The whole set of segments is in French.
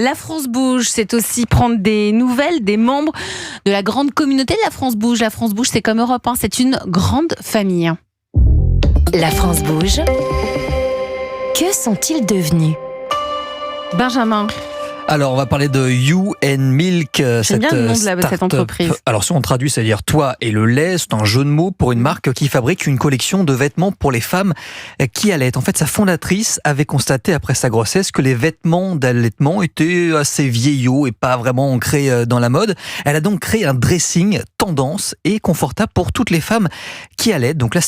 La France Bouge, c'est aussi prendre des nouvelles des membres de la grande communauté de la France Bouge. La France Bouge, c'est comme Europe 1, c'est une grande famille. La France Bouge. Que sont-ils devenus ? Benjamin. Alors, on va parler de You and Milk. J'aime bien le nom de cette entreprise. Alors, si on traduit, c'est-à-dire toi et le lait, c'est un jeu de mots pour une marque qui fabrique une collection de vêtements pour les femmes qui allaitent. En fait, sa fondatrice avait constaté après sa grossesse que les vêtements d'allaitement étaient assez vieillots et pas vraiment ancrés dans la mode. Elle a donc créé un dressing tendance et confortable pour toutes les femmes qui allaitent. Donc là,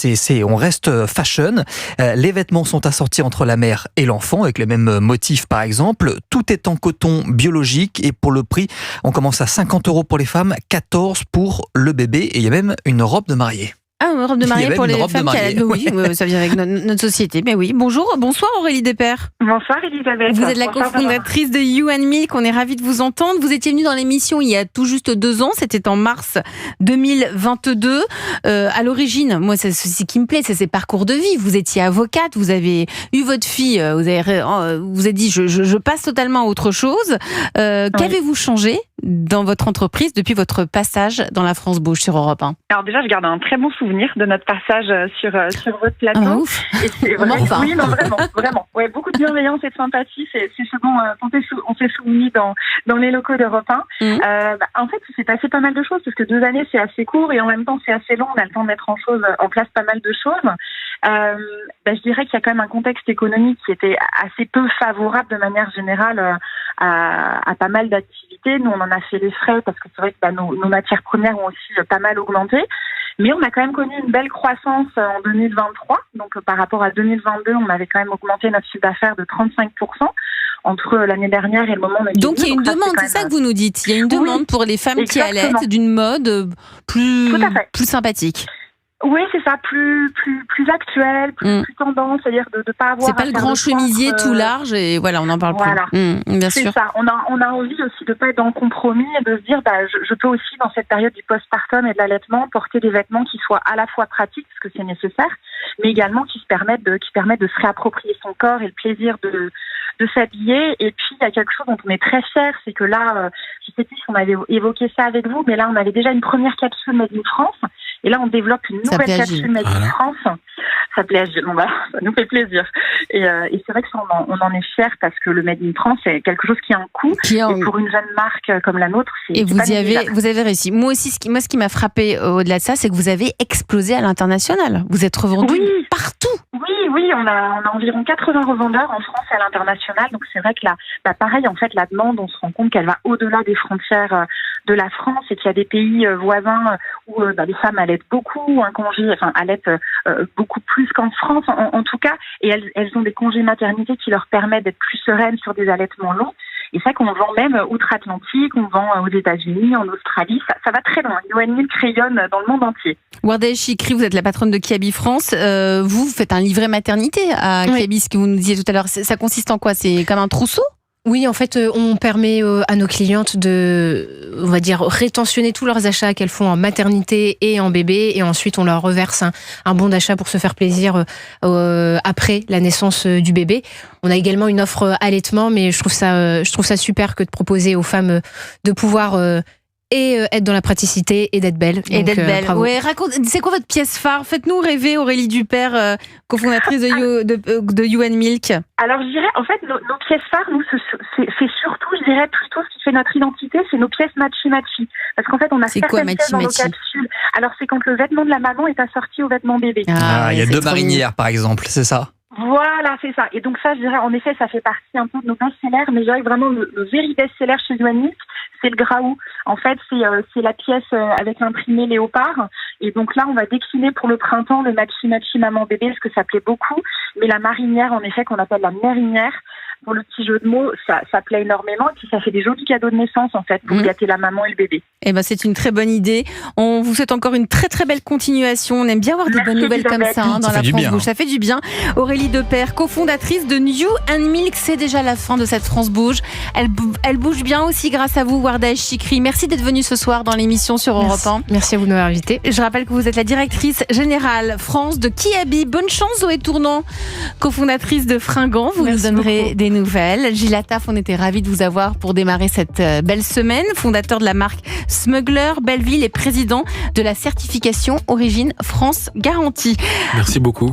on reste fashion. Les vêtements sont assortis entre la mère et l'enfant avec les mêmes motifs, par exemple. Tout est en coton biologique et pour le prix, on commence à 50 € pour les femmes, 14 pour le bébé et il y a même une robe de mariée. Ah, une robe de mariée pour les femmes qui allaitent. Oui, ça vient avec notre société. Mais oui, bonsoir Aurélie Despers. Bonsoir Elisabeth. Vous êtes la cofondatrice de You and Milk, on est ravis de vous entendre. Vous étiez venue dans l'émission il y a tout juste 2 ans, c'était en mars 2022. À l'origine, moi c'est ce qui me plaît, c'est ces parcours de vie. Vous étiez avocate, vous avez eu votre fille, vous avez dit je passe totalement à autre chose. Qu'avez-vous changé dans votre entreprise depuis votre passage dans la France Bouge sur Europe 1? Alors déjà, je garde un très bon souvenir de notre passage sur votre plateau. Ah, ouf. Et c'est oui, non, vraiment. Ouais, beaucoup de bienveillance et de sympathie. C'est ce dont on s'est souvenu dans les locaux d'Europe 1. En fait, il s'est passé pas mal de choses parce que 2 années, c'est assez court et en même temps, c'est assez long. On a le temps de mettre en place pas mal de choses. Je dirais qu'il y a quand même un contexte économique qui était assez peu favorable de manière générale à pas mal d'activités. Nous, on en a fait les frais parce que c'est vrai que nos matières premières ont aussi pas mal augmenté. Mais on a quand même connu une belle croissance en 2023. Donc, par rapport à 2022, on avait quand même augmenté notre chiffre d'affaires de 35% entre l'année dernière et le moment où Donc, il y a une demande, c'est ça que vous nous dites. Il y a une demande pour les femmes qui allaitent d'une mode plus sympathique. Oui, c'est ça, plus actuel, plus tendance, c'est-à-dire de pas avoir. C'est pas le grand chemisier tout large et voilà, on en parle plus. Bien c'est sûr. Ça. On a envie aussi de pas être dans le compromis et de se dire, je peux aussi dans cette période du postpartum et de l'allaitement porter des vêtements qui soient à la fois pratiques parce que c'est nécessaire, mais également qui permettent de se réapproprier son corps et le plaisir de s'habiller. Et puis, il y a quelque chose dont on est très fiers, c'est que là, je sais plus si on avait évoqué ça avec vous, mais là, on avait déjà une première capsule Made in France. Et là, on développe une nouvelle capsule Made in France. Ça plaît à Gilles. Bon, ça nous fait plaisir. Et c'est vrai que ça, on en est fiers parce que le Made in France, c'est quelque chose qui a un coût. Et pour une jeune marque comme la nôtre, c'est et vous avez réussi. Moi aussi, ce qui m'a frappé au-delà de ça, c'est que vous avez explosé à l'international. Vous êtes revendu partout. Oui, on a environ 80 revendeurs en France et à l'international. Donc c'est vrai que pareil, en fait, la demande, on se rend compte qu'elle va au-delà des frontières de la France et qu'il y a des pays voisins où les femmes allaitent beaucoup, allaitent beaucoup plus qu'en France en tout cas, et elles ont des congés maternité qui leur permettent d'être plus sereines sur des allaitements longs. Et ça qu'on vend même outre-Atlantique, on vend aux États-Unis, en Australie, ça va très loin. You and Milk rayonne dans le monde entier. Warda Chikri, vous êtes la patronne de Kiabi France. Vous faites un livret maternité à Kiabi, ce que vous nous disiez tout à l'heure. Ça consiste en quoi? C'est comme un trousseau? Oui, en fait, on permet à nos clientes de, on va dire, rétentionner tous leurs achats qu'elles font en maternité et en bébé, et ensuite on leur reverse un bon d'achat pour se faire plaisir après la naissance du bébé. On a également une offre allaitement, mais je trouve ça super que de proposer aux femmes de pouvoir et être dans la praticité et d'être belle. Et d'être belle. Ouais, c'est quoi votre pièce phare? Faites-nous rêver, Aurélie Despers, cofondatrice de You and Milk. Alors, je dirais, en fait, nos pièces phares, nous, c'est surtout, je dirais, plutôt ce qui fait notre identité, c'est nos pièces matchy-matchy. Parce qu'en fait, on a certaines pièces dans nos capsules. Alors, c'est quand le vêtement de la maman est assorti au vêtement bébé. Il y a 2 marinières, par exemple, c'est ça? Voilà, c'est ça. Et donc ça, je dirais, en effet, ça fait partie un peu de nos best-sellers, mais je dirais que vraiment le very best-seller chez You and Milk, c'est le Graou. En fait, c'est la pièce avec l'imprimé léopard. Et donc là, on va décliner pour le printemps le matchy-matchy maman-bébé, parce que ça plaît beaucoup. Mais la marinière, en effet, qu'on appelle la mérinière, pour le petit jeu de mots, ça plaît énormément. Et puis ça fait des jolis cadeaux de naissance, en fait, pour gâter la maman et le bébé. Eh ben, c'est une très bonne idée. On vous souhaite encore une très très belle continuation. On aime bien avoir des bonnes nouvelles comme ça dans la France Bouge. Ça fait du bien. Aurélie Despers, cofondatrice de You and Milk, c'est déjà la fin de cette France Bouge. Elle bouge bien aussi grâce à vous, Warda Chikri. Merci d'être venue ce soir dans l'émission sur Europe 1. Merci à vous de m'avoir invitée. Je rappelle que vous êtes la directrice générale France de Kiabi. Bonne chance, Zoé Tournant, cofondatrice de Fringant. Vous nous donnerez des nouvelles. Gilles Attaf, on était ravis de vous avoir pour démarrer cette belle semaine. Fondateur de la marque Smuggler Belleville et président de la certification Origine France Garantie. Merci beaucoup.